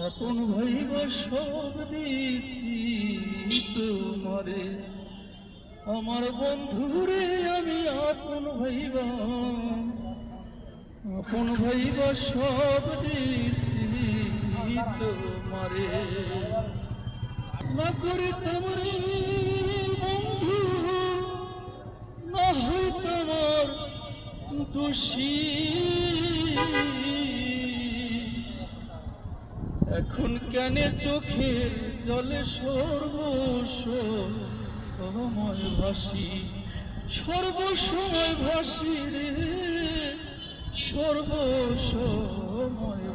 আপন ভাইব সব দিয়েছি তোমারে, আমার বন্ধুরে আমি আপন ভাইবা, আপন ভাইব সব দিয়েছি তোমারে। না করে তোমারে বন্ধু, না হয় তোমার দোষী, এখন কেন চোখের জলে সর্বসময় ভাসি, সর্বসময় ভাসি রে, সর্বসময়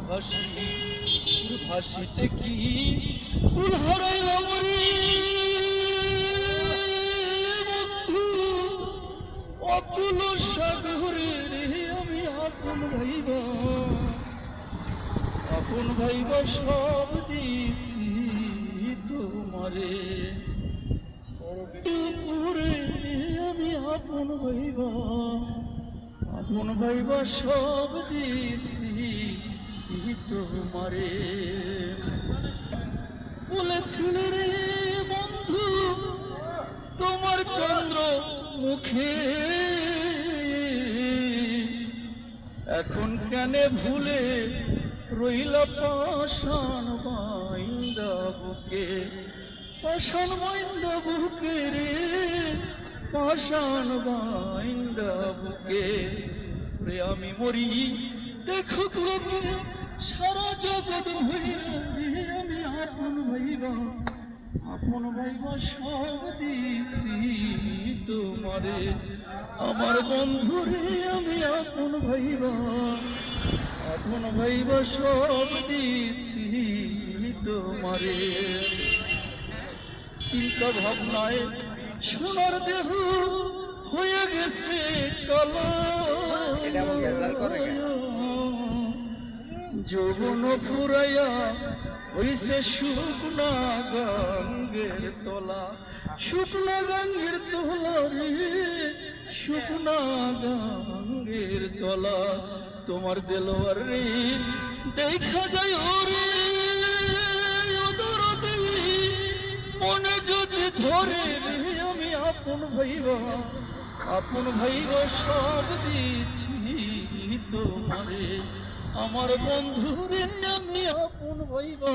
ভাসি। ভাসিতে কি ফুল হারাইলাম রে বন্ধু, অকুল সাগরে রে আমি আপন ভাইবা, আপন ভাইব সব দিয়েছি তোমারে। পুরে আমি আপন ভাইবা, আপন ভাইব সব দিয়েছি তোমারে। বলেছিলে রে বন্ধু তোমার চন্দ্র মুখে, এখন কেন ভুলে রইলা পাষাণ বাইন্দা বুকে, পাষাণ বাইন্দা বুকে রে, পাষাণ বাইন্দা বুকে রে। আমি মরি দেখুক লোকে সারা জগৎ ভইরা রে, আমি আপন ভাইবা, আপন ভাইবা সব দিয়েছি তোমারে, আমার বন্ধুরে আমি আপন ভাইবা, আপন ভাইব সব দিয়েছি তোমারে। চিন্তা ভাবনায় সোনার দেহ হয়ে গেছে কালো, যৌবন ফুরাইয়া হইছে শুকনা গঙ্গের তলা, শুকনা গঙ্গের তলা রে, শুকনা গঙ্গের তলা। তোমার দেলোয়ার রে দেখা যায় ওরে মনে যদি ধরে রে, আমি আপন ভাইবা, আপন ভাইব সব দিয়েছি তোমারে, আমার বন্ধুরে আমি আপন ভাইবা।